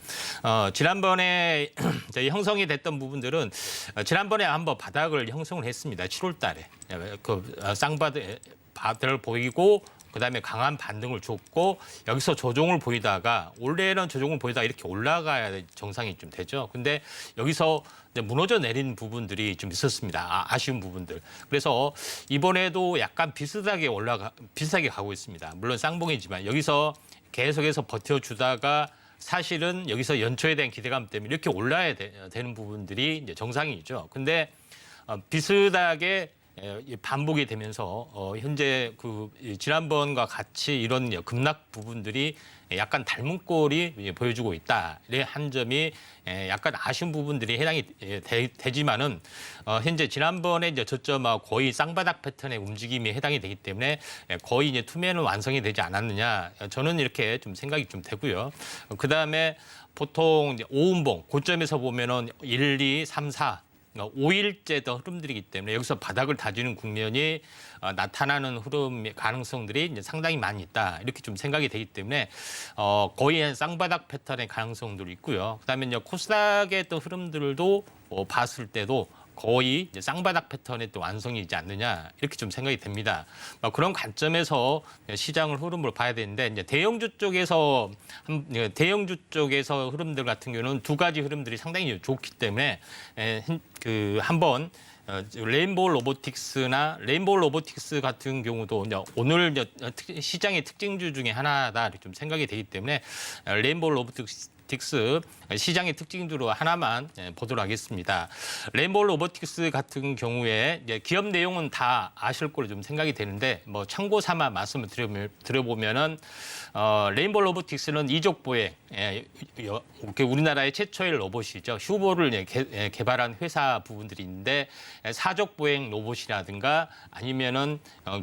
D: 지난번에 형성이 됐던 부분들은 지난번에 한번 바닥을 형성을 했습니다. 7월 달에 그 쌍바닥을 보이고 그다음에 강한 반등을 줬고 여기서 조정을 보이다가 원래는 조정을 보이다가 이렇게 올라가야 정상이 좀 되죠. 근데 여기서 이제 무너져 내린 부분들이 좀 있었습니다. 아쉬운 부분들. 그래서 이번에도 약간 비슷하게 가고 있습니다. 물론 쌍봉이지만 여기서 계속해서 버텨주다가 사실은 여기서 연초에 대한 기대감 때문에 이렇게 올라야 되는 부분들이 이제 정상이죠. 근데 비슷하게 반복이 되면서 현재 지난번과 같이 이런 급락 부분들이 약간 닮은 꼴이 보여주고 있다. 한 점이 약간 아쉬운 부분들이 해당이 되지만은 현재 지난번에 이제 저점하고 거의 쌍바닥 패턴의 움직임이 해당이 되기 때문에 거의 이제 투매는 완성이 되지 않았느냐. 저는 이렇게 좀 생각이 좀 되고요. 그 다음에 보통 이제 5운봉 고점에서 보면은 1, 2, 3, 4 5일째 더 흐름들이기 때문에 여기서 바닥을 다지는 국면이 나타나는 흐름의 가능성들이 이제 상당히 많이 있다. 이렇게 좀 생각이 되기 때문에 거의 쌍바닥 패턴의 가능성들이 있고요. 그다음에 이제 코스닥의 또 흐름들도 봤을 때도 거의 이제 쌍바닥 패턴의 또 완성이지 않느냐 이렇게 좀 생각이 됩니다. 그런 관점에서 시장을 흐름을 봐야 되는데 이제 대형주 쪽에서 흐름들 같은 경우는 두 가지 흐름들이 상당히 좋기 때문에 한번 레인보우 로보틱스 같은 경우도 이제 오늘 이제 시장의 특징주 중에 하나다 이렇게 좀 생각이 되기 때문에 레인보우 로보틱스 시장의 특징주로 하나만 보도록 하겠습니다. 레인보우 로보틱스 같은 경우에 이제 기업 내용은 다 아실 걸로 좀 생각이 되는데 참고 삼아 말씀을 드려보면은 레인보우 로보틱스는 이족 보행 우리나라의 최초의 로봇이죠. 휴보를 개발한 회사 부분들이 있는데 사족 보행 로봇이라든가 아니면은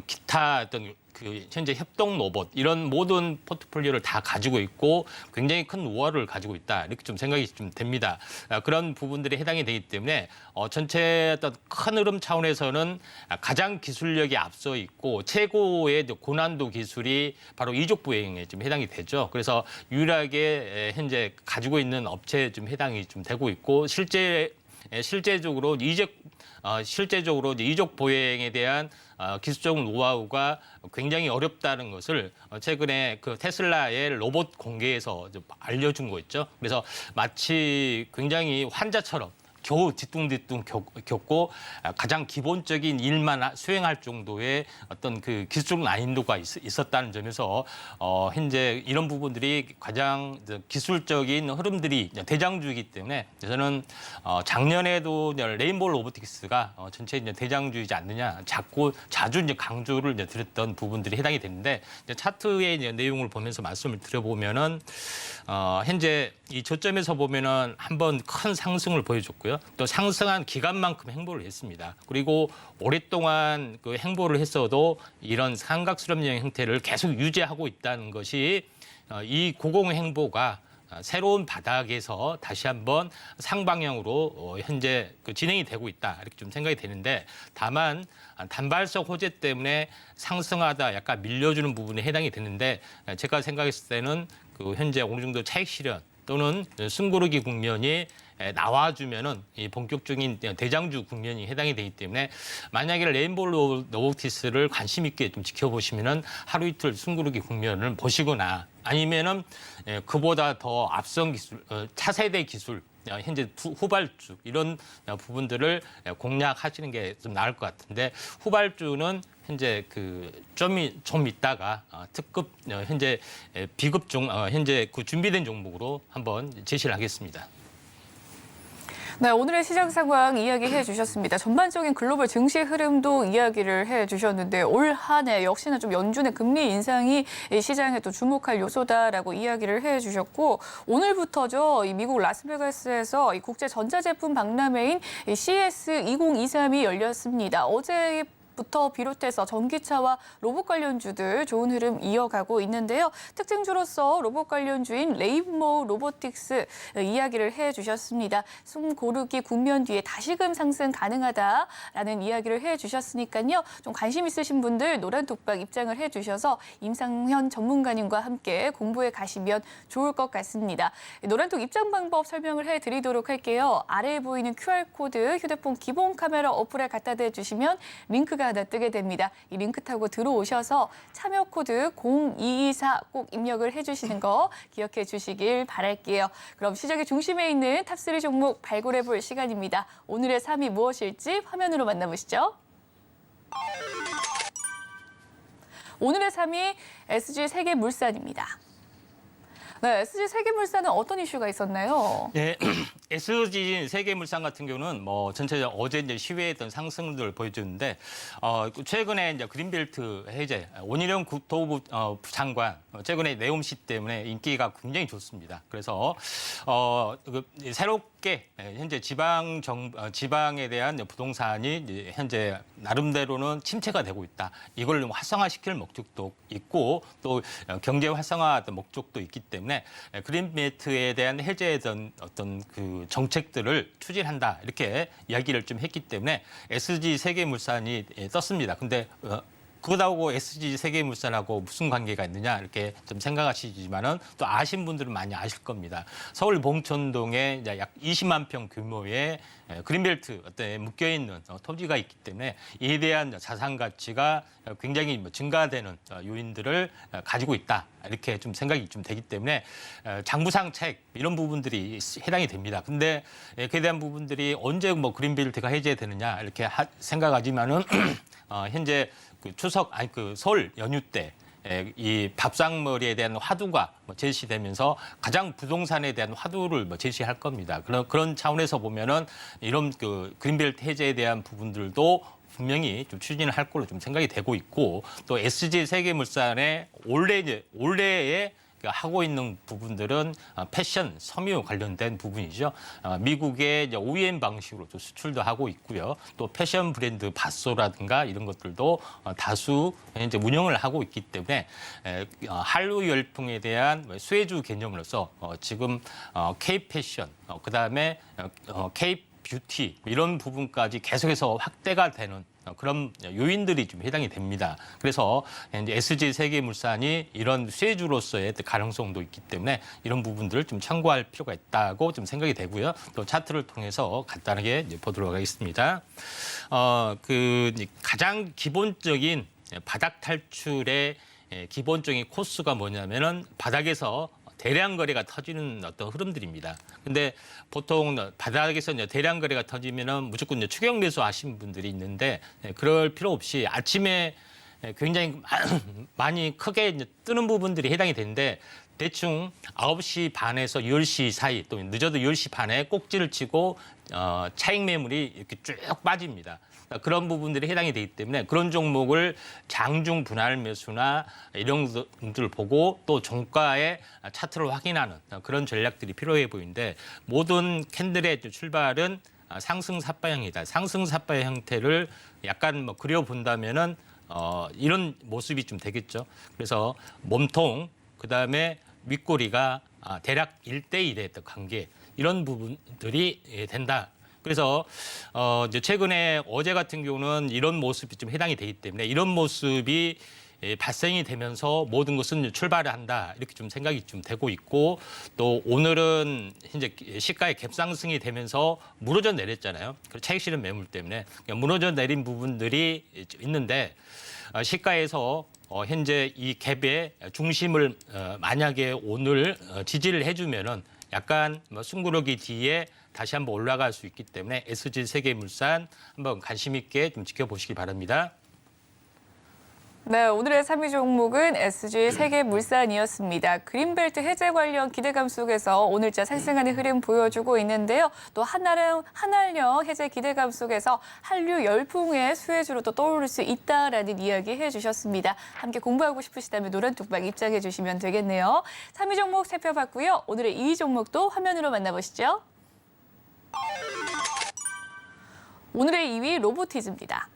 D: 기타 어떤 그 현재 협동 로봇 이런 모든 포트폴리오를 다 가지고 있고 굉장히 큰 노하우를 가지고 있다 이렇게 좀 생각이 좀 됩니다. 그런 부분들이 해당이 되기 때문에 전체 어떤 큰 흐름 차원에서는 가장 기술력이 앞서 있고 최고의 고난도 기술이 바로 이족 보행에 좀 해당이 되죠. 그래서 유일하게 현재 가지고 있는 업체에 좀 해당이 좀 되고 있고 실제적으로 이족 보행에 대한 기술적 노하우가 굉장히 어렵다는 것을 최근에 그 테슬라의 로봇 공개에서 좀 알려준 거 있죠. 그래서 마치 굉장히 환자처럼 겨우 뒤뚱뒤뚱 겪고 가장 기본적인 일만 수행할 정도의 어떤 그 기술적 난이도가 있었다는 점에서 현재 이런 부분들이 가장 기술적인 흐름들이 대장주이기 때문에 저는 작년에도 레인보우 로보틱스가 전체 대장주이지 않느냐 자주 강조를 드렸던 부분들이 해당이 되는데 차트의 내용을 보면서 말씀을 드려보면은 현재 이 저점에서 보면은 한번 큰 상승을 보여줬고요. 또 상승한 기간만큼 행보를 했습니다. 그리고 오랫동안 그 행보를 했어도 이런 삼각수렴형 형태를 계속 유지하고 있다는 것이 이 고공 행보가 새로운 바닥에서 다시 한번 상방향으로 현재 그 진행이 되고 있다 이렇게 좀 생각이 되는데 다만 단발성 호재 때문에 상승하다 약간 밀려주는 부분에 해당이 되는데 제가 생각했을 때는 그 현재 어느 정도 차익 실현 또는 숨고르기 국면이 나와주면은 이 본격적인 대장주 국면이 해당이 되기 때문에 만약에 레인보우 로보틱스를 관심 있게 좀 지켜보시면은 하루 이틀 숨고르기 국면을 보시거나 아니면은 그보다 더 앞선 기술, 차세대 기술, 현재 후발주 이런 부분들을 공략하시는 게 좀 나을 것 같은데 후발주는 현재 그 좀 있다가 특급 현재 비급 현재 그 준비된 종목으로 한번 제시를 하겠습니다.
B: 네, 오늘의 시장 상황 이야기해 주셨습니다. 전반적인 글로벌 증시 흐름도 이야기를 해 주셨는데 올 한 해 역시나 좀 연준의 금리 인상이 시장에 또 주목할 요소다라고 이야기를 해 주셨고 오늘부터죠. 이 미국 라스베가스에서 이 국제 전자제품 박람회인 CES 2023이 열렸습니다. 어제부터 비롯해서 전기차와 로봇 관련주들 좋은 흐름 이어가고 있는데요. 특징주로서 로봇 관련주인 레인보우 로보틱스 이야기를 해주셨습니다. 숨 고르기 국면 뒤에 다시금 상승 가능하다라는 이야기를 해주셨으니까요. 좀 관심 있으신 분들 노란 톡방 입장을 해주셔서 임상현 전문가님과 함께 공부해 가시면 좋을 것 같습니다. 노란 톡 입장 방법 설명을 해드리도록 할게요. 아래에 보이는 QR코드 휴대폰 기본 카메라 어플에 갖다 대주시면 링크가 하나 뜨게 됩니다. 이 링크 타고 들어오셔서 참여 코드 0224 꼭 입력을 해주시는 거 기억해 주시길 바랄게요. 그럼 시장의 중심에 있는 탑3 종목 발굴해 볼 시간입니다. 오늘의 3위 무엇일지 화면으로 만나보시죠. 오늘의 3위 SG세계물산입니다. 네, SG세계물산은 어떤 이슈가 있었나요?
D: 네, SG 세계물산 같은 경우는 뭐 전체적으로 어제 이제 시위했던 상승들을 보여주는데 최근에 이제 그린벨트 해제 원희룡 국토부 장관 최근에 내홈시 때문에 인기가 굉장히 좋습니다. 그래서 새롭게 현재 지방에 대한 부동산이 이제 현재 나름대로는 침체가 되고 있다. 이걸 활성화시킬 목적도 있고 또 경제 활성화 목적도 있기 때문에 그린벨트에 대한 해제의 어떤 그 정책들을 추진한다 이렇게 이야기를 좀 했기 때문에 SG 세계물산이 떴습니다. 근데 그거하고 SG 세계물산하고 무슨 관계가 있느냐 이렇게 좀 생각하시지만은 또 아신 분들은 많이 아실 겁니다. 서울 봉천동에 이제 약 20만 평 규모의 그린벨트 어떤 묶여 있는 토지가 있기 때문에 이에 대한 자산 가치가 굉장히 증가되는 요인들을 가지고 있다 이렇게 좀 생각이 좀 되기 때문에 장부상 차익 이런 부분들이 해당이 됩니다. 근데 그에 대한 부분들이 언제 뭐 그린벨트가 해제되느냐 이렇게 생각하지만은 현재 설 연휴 때 이 밥상머리에 대한 화두가 제시되면서 가장 부동산에 대한 화두를 제시할 겁니다. 그런 차원에서 보면은 이런 그 그린벨트 해제에 대한 부분들도 분명히 좀 추진을 할 걸로 좀 생각이 되고 있고 또 SG 세계물산의 올해의 하고 있는 부분들은 패션, 섬유 관련된 부분이죠. 미국의 이제 OEM 방식으로 또 수출도 하고 있고요. 또 패션 브랜드 바쏘라든가 이런 것들도 다수 이제 운영을 하고 있기 때문에 한류 열풍에 대한 수혜주 개념으로서 지금 K 패션, 그다음에 K 뷰티 이런 부분까지 계속해서 확대가 되는 그런 요인들이 좀 해당이 됩니다. 그래서 이제 SG 세계물산이 이런 수혜주로서의 가능성도 있기 때문에 이런 부분들을 좀 참고할 필요가 있다고 좀 생각이 되고요. 또 차트를 통해서 간단하게 이제 보도록 하겠습니다. 가장 기본적인 바닥 탈출의 기본적인 코스가 뭐냐면은 바닥에서 대량 거래가 터지는 어떤 흐름들입니다. 근데 보통 바닥에서 대량 거래가 터지면은 무조건 추격 매수 하신 분들이 있는데 그럴 필요 없이 아침에 굉장히 많이 크게 뜨는 부분들이 해당이 되는데 대충 9시 반에서 10시 사이 또 늦어도 10시 반에 꼭지를 치고 차익 매물이 이렇게 쭉 빠집니다. 그런 부분들이 해당이 되기 때문에 그런 종목을 장중 분할 매수나 이런 것들을 보고 또 종가의 차트를 확인하는 그런 전략들이 필요해 보이는데 모든 캔들의 출발은 상승 삿바형이다. 상승 삿바의 형태를 약간 그려본다면은 이런 모습이 좀 되겠죠. 그래서 몸통 그다음에 윗꼬리가 대략 1대1의 관계 이런 부분들이 된다. 그래서 이제 최근에 어제 같은 경우는 이런 모습이 좀 해당이 되기 때문에 이런 모습이 발생이 되면서 모든 것은 출발을 한다 이렇게 좀 생각이 좀 되고 있고 또 오늘은 현재 시가의 갭상승이 되면서 무너져 내렸잖아요. 차익 실현 매물 때문에 무너져 내린 부분들이 있는데 시가에서 현재 이 갭의 중심을 만약에 오늘 지지를 해주면은 약간 숨구르기 뒤에 다시 한번 올라갈 수 있기 때문에 SG 세계물산 한번 관심 있게 좀 지켜보시기 바랍니다.
B: 네, 오늘의 3위 종목은 SG 세계물산이었습니다. 그린벨트 해제 관련 기대감 속에서 오늘자 상승하는 흐름 보여주고 있는데요. 또 한알령 해제 기대감 속에서 한류 열풍의 수혜주로 또 떠오를 수 있다라는 이야기 해주셨습니다. 함께 공부하고 싶으시다면 노란 뚝방 입장해 주시면 되겠네요. 3위 종목 살펴봤고요. 오늘의 2위 종목도 화면으로 만나보시죠. 오늘의 2위 로보티즈입니다.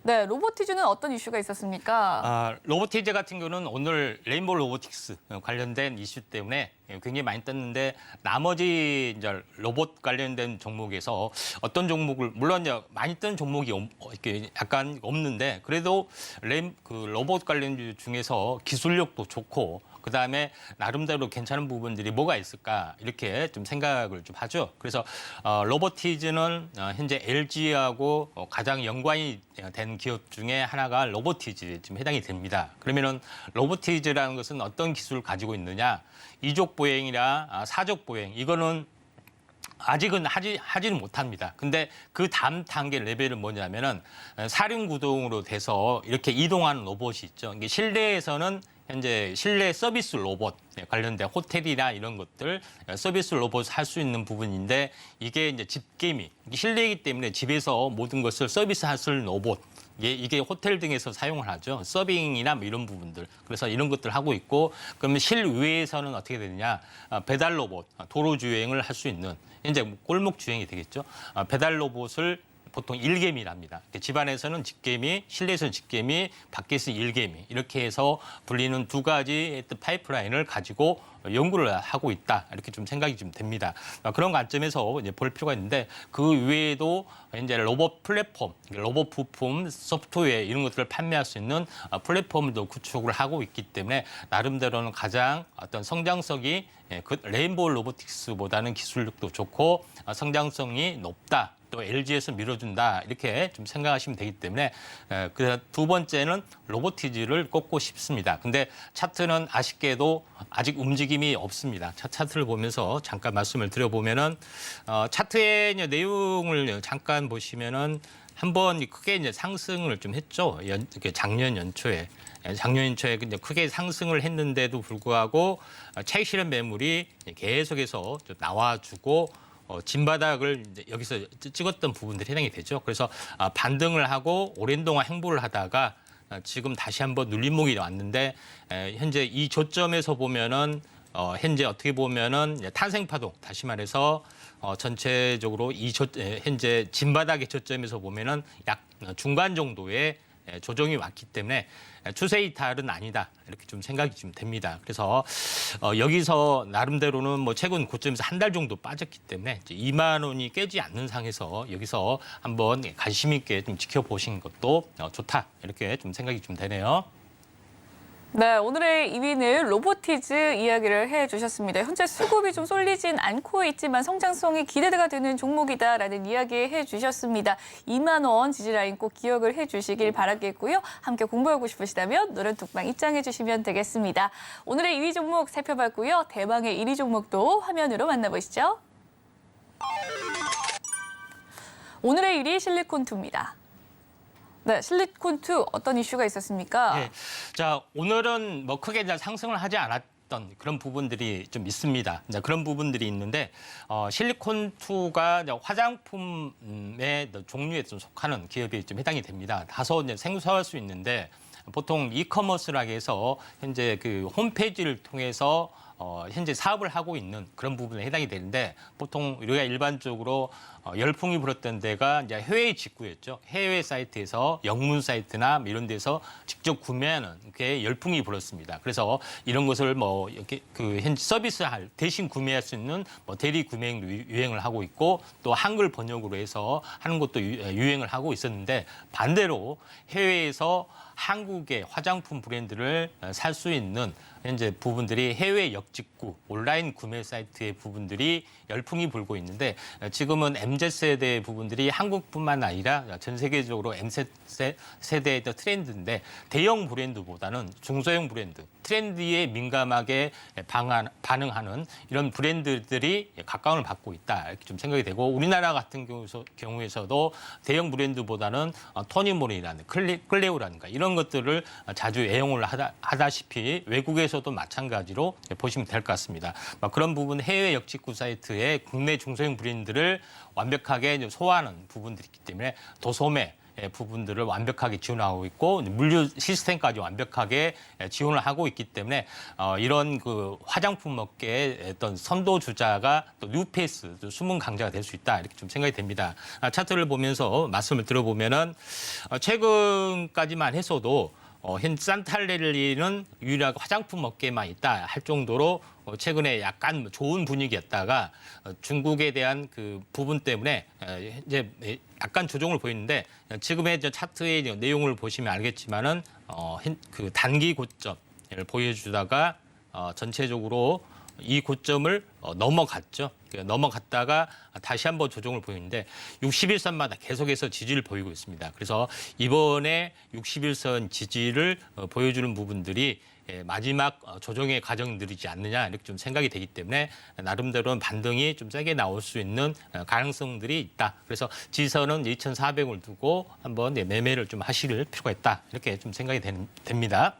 B: 네, 로보티즈는 어떤 이슈가 있었습니까?
D: 로보티즈 같은 경우는 오늘 레인보우 로보틱스 관련된 이슈 때문에 굉장히 많이 떴는데 나머지 이제 로봇 관련된 종목에서 어떤 종목을 물론 이제 많이 뜬 종목이 이렇게 약간 없는데 그래도 로봇 관련 중에서 기술력도 좋고 그다음에 나름대로 괜찮은 부분들이 뭐가 있을까 이렇게 좀 생각을 좀 하죠. 그래서 로보티즈는 현재 LG하고 가장 연관이 된 기업 중에 하나가 로보티즈에 좀 해당이 됩니다. 그러면은 로보티즈라는 것은 어떤 기술을 가지고 있느냐? 이족 보행이나 사족 보행 이거는 아직은 하지는 못합니다. 근데 그 다음 단계 레벨은 뭐냐면은 사륜구동으로 돼서 이렇게 이동하는 로봇이 있죠. 이게 실내에서는 현재 실내 서비스 로봇 관련된 호텔이나 이런 것들 서비스 로봇 할 수 있는 부분인데 이게 이제 집게미 실내이기 때문에 집에서 모든 것을 서비스할 수 있는 로봇 이게 호텔 등에서 사용을 하죠. 서빙이나 뭐 이런 부분들. 그래서 이런 것들 하고 있고 그러면 실외에서는 어떻게 되느냐. 배달 로봇, 도로 주행을 할 수 있는 현재 골목 주행이 되겠죠. 배달 로봇을 보통 일개미랍니다. 집안에서는 집개미, 실내에서는 집개미, 밖에서 일개미 이렇게 해서 불리는 두 가지 파이프라인을 가지고 연구를 하고 있다 이렇게 좀 생각이 좀 됩니다. 그런 관점에서 이제 볼 필요가 있는데 그 외에도 이제 로봇 플랫폼, 로봇 부품, 소프트웨어 이런 것들을 판매할 수 있는 플랫폼도 구축을 하고 있기 때문에 나름대로는 가장 어떤 성장성이 그 레인보우 로보틱스보다는 기술력도 좋고 성장성이 높다. 또 LG에서 밀어준다 이렇게 좀 생각하시면 되기 때문에 그 두 번째는 로보티즈를 꼽고 싶습니다. 근데 차트는 아쉽게도 아직 움직임이 없습니다. 차트를 보면서 잠깐 말씀을 드려보면은 차트의 이제 내용을 잠깐 보시면은 한번 크게 이제 상승을 좀 했죠. 작년 연초에. 작년 연초에 크게 상승을 했는데도 불구하고 차익 실현 매물이 계속해서 좀 나와주고 진바닥을 이제 여기서 찍었던 부분들이 해당이 되죠. 그래서 반등을 하고 오랜 동안 행보를 하다가 지금 다시 한번 눌림목이 왔는데 현재 이 저점에서 보면은 현재 어떻게 보면은 탄생파동, 다시 말해서 전체적으로 현재 진바닥의 저점에서 보면은 약 중간 정도의 조정이 왔기 때문에 추세 이탈은 아니다, 이렇게 좀 생각이 좀 됩니다. 그래서 여기서 나름대로는 뭐 최근 고점에서 한 달 정도 빠졌기 때문에 이제 2만 원이 깨지 않는 상에서 여기서 한번 관심 있게 좀 지켜보시는 것도 좋다, 이렇게 좀 생각이 좀 되네요.
B: 네, 오늘의 2위는 로보티즈 이야기를 해주셨습니다. 현재 수급이 좀 쏠리진 않고 있지만 성장성이 기대가 되는 종목이다라는 이야기 해주셨습니다. 2만 원 지지라인 꼭 기억을 해주시길 바라겠고요. 함께 공부하고 싶으시다면 노란톡방 입장해 주시면 되겠습니다. 오늘의 2위 종목 살펴봤고요. 대망의 1위 종목도 화면으로 만나보시죠. 오늘의 1위 실리콘2입니다. 네, 실리콘2 어떤 이슈가 있었습니까?
D: 네. 자, 오늘은 뭐 크게 상승을 하지 않았던 그런 부분들이 좀 있습니다. 그런 부분들이 있는데 실리콘2가 화장품의 종류에 좀 속하는 기업이 좀 해당이 됩니다. 다소 생소할 수 있는데 보통 이커머스라고 해서 현재 그 홈페이지를 통해서 현재 사업을 하고 있는 그런 부분에 해당이 되는데 보통 우리가 일반적으로 열풍이 불었던 데가 이제 해외 직구였죠. 해외 사이트에서 영문 사이트나 이런 데서 직접 구매하는 게 열풍이 불었습니다. 그래서 이런 것을 뭐 이렇게 그 현재 서비스할 대신 구매할 수 있는 뭐 대리 구매도 유행을 하고 있고 또 한글 번역으로 해서 하는 것도 유행을 하고 있었는데 반대로 해외에서 한국의 화장품 브랜드를 살 수 있는 현재 부분들이 해외 역직구, 온라인 구매 사이트의 부분들이 열풍이 불고 있는데 지금은 MZ세대 부분들이 한국뿐만 아니라 전 세계적으로 M세대의 트렌드인데 대형 브랜드보다는 중소형 브랜드, 트렌드에 민감하게 반응하는 이런 브랜드들이 각광을 받고 있다, 이렇게 좀 생각이 되고 우리나라 같은 경우에서도 대형 브랜드보다는 토니모리라는 클레오라든가 이런 것들을 자주 애용을 하다시피 외국에서도 마찬가지로 보시면 될 것 같습니다. 그런 부분 해외 역직구 사이트에 국내 중소형 브랜드를 완벽하게 소화하는 부분들이 있기 때문에 도소매 부분들을 완벽하게 지원하고 있고 물류 시스템까지 완벽하게 지원을 하고 있기 때문에 이런 그 화장품 업계의 어떤 선도주자가 또 뉴페이스, 숨은 강자가 될 수 있다, 이렇게 좀 생각이 됩니다. 차트를 보면서 말씀을 들어보면은 최근까지만 해서도 현 산탈레리는 유일하게 화장품 업계만 있다 할 정도로 최근에 약간 좋은 분위기였다가 중국에 대한 그 부분 때문에 이제 약간 조정을 보이는데 지금의 차트의 내용을 보시면 알겠지만은 그 단기 고점을 보여주다가 전체적으로 이 고점을 넘어갔죠. 넘어갔다가 다시 한번 조정을 보이는데 61선마다 계속해서 지지를 보이고 있습니다. 그래서 이번에 61선 지지를 보여주는 부분들이 마지막 조정의 과정들이지 않느냐, 이렇게 좀 생각이 되기 때문에 나름대로는 반등이 좀 세게 나올 수 있는 가능성들이 있다. 그래서 지지선은 2,400을 두고 한번 매매를 좀 하실 필요가 있다, 이렇게 좀 생각이 됩니다.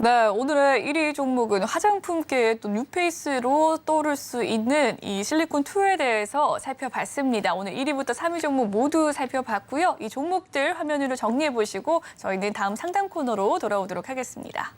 B: 네, 오늘의 1위 종목은 화장품계의 또 뉴페이스로 떠오를 수 있는 이 실리콘2에 대해서 살펴봤습니다. 오늘 1위부터 3위 종목 모두 살펴봤고요. 이 종목들 화면으로 정리해 보시고 저희는 다음 상담 코너로 돌아오도록 하겠습니다.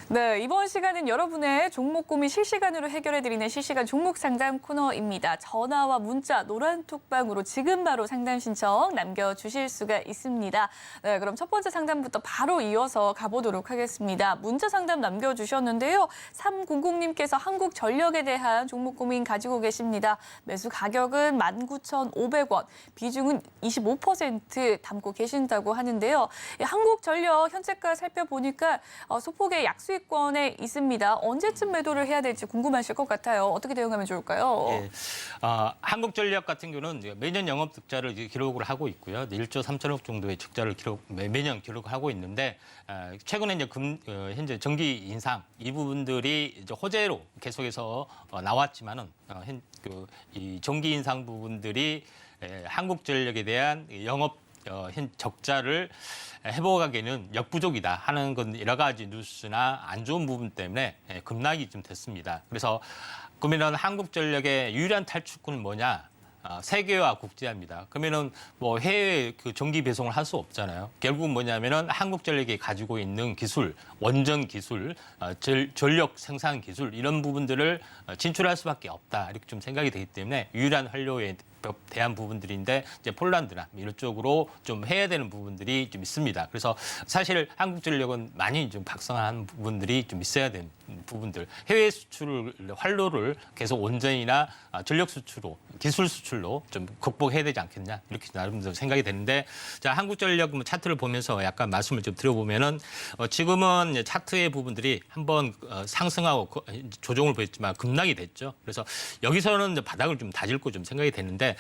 B: 네, 이번 시간은 여러분의 종목 고민 실시간으로 해결해드리는 실시간 종목 상담 코너입니다. 전화와 문자, 노란톡방으로 지금 바로 상담 신청 남겨주실 수가 있습니다. 네, 그럼 첫 번째 상담부터 바로 이어서 가보도록 하겠습니다. 문자 상담 남겨주셨는데요. 300님께서 한국전력에 대한 종목 고민 가지고 계십니다. 매수 가격은 19,500원, 비중은 25% 담고 계신다고 하는데요. 한국전력 현재가 살펴보니까 소폭의 약수익 상위권에 있습니다. 언제쯤 매도를 해야 될지 궁금하실 것 같아요. 어떻게 대응하면 좋을까요?
D: 예. 한국전력 같은 경우는 이제 매년 영업 적자를 이제 기록을 하고 있고요. 1조 3천억 정도의 적자를 매년 기록을 하고 있는데 최근에 이제 현재 전기 인상 이 부분들이 이제 호재로 계속해서 나왔지만은 이 전기 인상 부분들이 한국전력에 대한 영업 적자를 회복하기에는 역부족이다 하는 건 여러 가지 뉴스나 안 좋은 부분 때문에 급락이 좀 됐습니다. 그래서 그러면 한국전력의 유일한 탈출구는 뭐냐? 세계화 국제화입니다. 그러면은 뭐 해외 그 전기 배송을 할 수 없잖아요. 결국 뭐냐면은 한국전력이 가지고 있는 기술, 원전 기술, 전력 생산 기술 이런 부분들을 진출할 수밖에 없다. 이렇게 좀 생각이 되기 때문에 유일한 활로에 대한 부분들인데 이제 폴란드나 이런 쪽으로 좀 해야 되는 부분들이 좀 있습니다. 그래서 사실 한국전력은 많이 좀 박성한 부분들이 좀 있어야 되는 부분들, 해외 수출 활로를 계속 원전이나 전력 수출로, 기술 수출로 좀 극복해야 되지 않겠냐 이렇게 나름대로 생각이 되는데, 자 한국전력 차트를 보면서 약간 말씀을 좀 드려보면은 지금은 이제 차트의 부분들이 한번 상승하고 조정을 보였지만 급락이 됐죠. 그래서 여기서는 이제 바닥을 좀 다질 거 좀 생각이 되는데.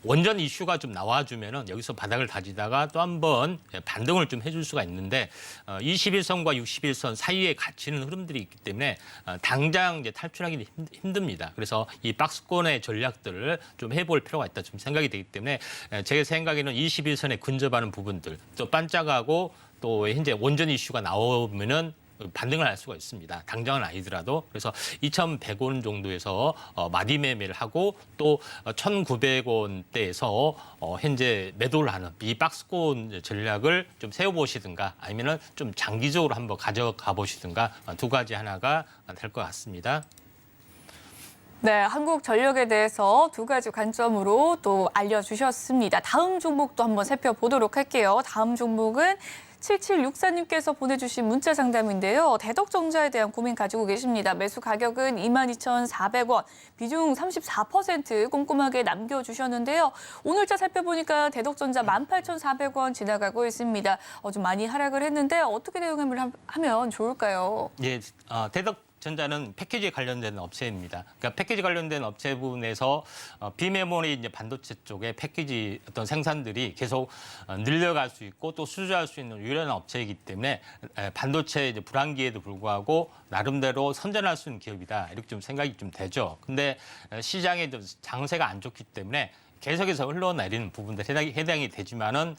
D: 원전 이슈가 좀 나와주면은 여기서 바닥을 다지다가 또 한번 반등을 좀 해줄 수가 있는데 21선과 61선 사이에 갇히는 흐름들이 있기 때문에 당장 이제 탈출하기는 힘듭니다. 그래서 이 박스권의 전략들을 좀 해볼 필요가 있다 좀 생각이 되기 때문에 제 생각에는 21선에 근접하는 부분들 또 반짝하고 또 현재 원전 이슈가 나오면은 반등을 할 수가 있습니다. 당장은 아니더라도. 그래서 2,100원 정도에서 마디 매매를 하고 또 1,900원대에서 현재 매도를 하는 이 박스권 전략을 좀 세워보시든가 아니면은 좀 장기적으로 한번 가져가 보시든가 두 가지 하나가 될 것 같습니다.
B: 네, 한국전력에 대해서 두 가지 관점으로 또 알려주셨습니다. 다음 종목도 한번 살펴보도록 할게요. 다음 종목은 7764님께서 보내주신 문자 상담인데요. 대덕전자에 대한 고민 가지고 계십니다. 매수 가격은 22,400원, 비중 34% 꼼꼼하게 남겨주셨는데요. 오늘자 살펴보니까 대덕전자 18,400원 지나가고 있습니다. 좀 많이 하락을 했는데 어떻게 대응을 하면 좋을까요?
D: 예, 대덕전자는 패키지 관련된 업체입니다. 그러니까 패키지 관련된 업체 부분에서 비메모리 이제 반도체 쪽에 패키지 어떤 생산들이 계속 늘려갈 수 있고 또 수주할 수 있는 유일한 업체이기 때문에 반도체 이제 불황기에도 불구하고 나름대로 선전할 수 있는 기업이다. 이렇게 좀 생각이 좀 되죠. 근데 시장의 장세가 안 좋기 때문에 계속해서 흘러내리는 부분들 해당이 되지만은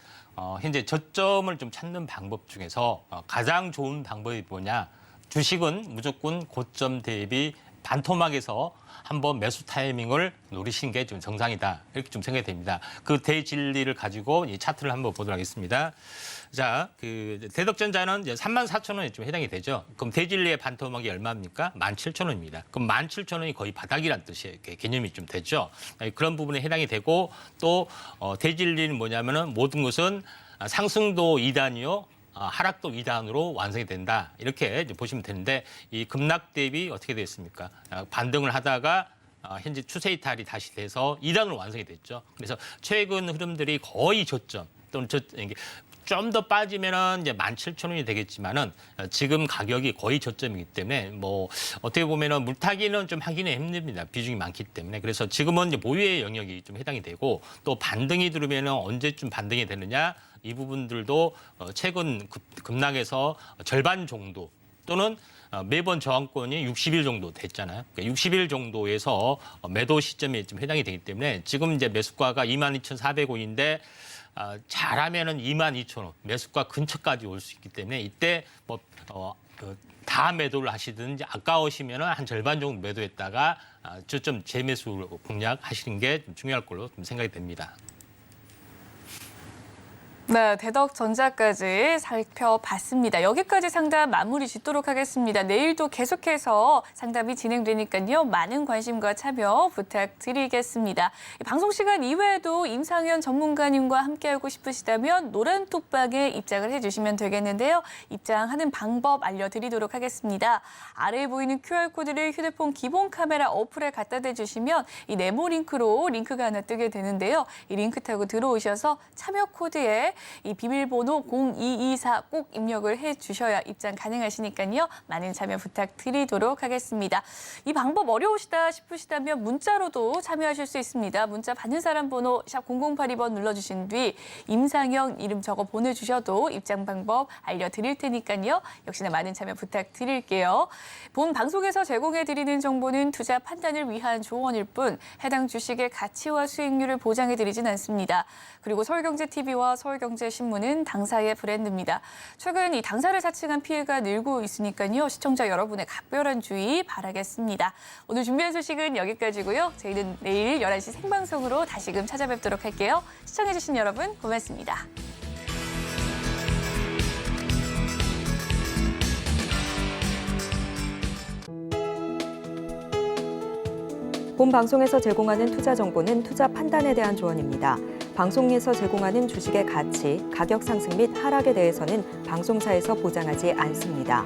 D: 현재 저점을 좀 찾는 방법 중에서 가장 좋은 방법이 뭐냐? 주식은 무조건 고점 대비 반토막에서 한번 매수 타이밍을 노리시는 게 좀 정상이다. 이렇게 좀 생각이 됩니다. 그 대진리를 가지고 이 차트를 한번 보도록 하겠습니다. 자, 대덕전자는 이제 34,000원에 좀 해당이 되죠. 그럼 대진리의 반토막이 얼마입니까? 17,000원입니다. 그럼 17,000원이 거의 바닥이란 뜻의 개념이 좀 되죠. 그런 부분에 해당이 되고 또 대진리는 뭐냐면은 모든 것은 상승도 2단이요. 하락도 2단으로 완성이 된다. 이렇게 보시면 되는데 이 급락 대비 어떻게 되었습니까? 반등을 하다가 현재 추세 이탈이 다시 돼서 2단으로 완성이 됐죠. 그래서 최근 흐름들이 거의 저점 또는 좀 더 빠지면은 이제 17,000원이 되겠지만은 지금 가격이 거의 저점이기 때문에 뭐 어떻게 보면은 물타기는 좀 하기는 힘듭니다. 비중이 많기 때문에. 그래서 지금은 이제 보유의 영역이 좀 해당이 되고 또 반등이 들으면은 언제쯤 반등이 되느냐 이 부분들도 최근 급락에서 절반 정도 또는 매번 저항권이 60일 정도 됐잖아요. 그러니까 60일 정도에서 매도 시점에 좀 해당이 되기 때문에 지금 이제 매수가가 22,400원인데 잘하면은 22,000원 매수가 근처까지 올 수 있기 때문에 이때 다 매도를 하시든지 아까우시면은 한 절반 정도 매도했다가 저점 재매수 공략하시는 게 좀 중요할 걸로 좀 생각이 됩니다.
B: 네, 대덕전자까지 살펴봤습니다. 여기까지 상담 마무리 짓도록 하겠습니다. 내일도 계속해서 상담이 진행되니까요. 많은 관심과 참여 부탁드리겠습니다. 방송 시간 이외에도 임상현 전문가님과 함께하고 싶으시다면 노란톡방에 입장을 해주시면 되겠는데요. 입장하는 방법 알려드리도록 하겠습니다. 아래에 보이는 QR코드를 휴대폰 기본 카메라 어플에 갖다 대주시면 이 네모 링크로 링크가 하나 뜨게 되는데요. 이 링크 타고 들어오셔서 참여 코드에 이 비밀번호 0224 꼭 입력을 해주셔야 입장 가능하시니까요. 많은 참여 부탁드리도록 하겠습니다. 이 방법 어려우시다 싶으시다면 문자로도 참여하실 수 있습니다. 문자 받는 사람 번호 샵 0082번 눌러주신 뒤 임상영 이름 적어 보내주셔도 입장 방법 알려드릴 테니까요. 역시나 많은 참여 부탁드릴게요. 본 방송에서 제공해드리는 정보는 투자 판단을 위한 조언일 뿐 해당 주식의 가치와 수익률을 보장해드리진 않습니다. 그리고 서울경제TV와 서울경제신문은 당사의 브랜드입니다. 최근 이 당사를 사칭한 피해가 늘고 있으니까요. 시청자 여러분의 각별한 주의 바라겠습니다. 오늘 준비한 소식은 여기까지고요. 저희는 내일 11시 생방송으로 다시금 찾아뵙도록 할게요. 시청해주신 여러분 고맙습니다.
A: 본 방송에서 제공하는 투자 정보는 투자 판단에 대한 조언입니다. 방송에서 제공하는 주식의 가치, 가격 상승 및 하락에 대해서는 방송사에서 보장하지 않습니다.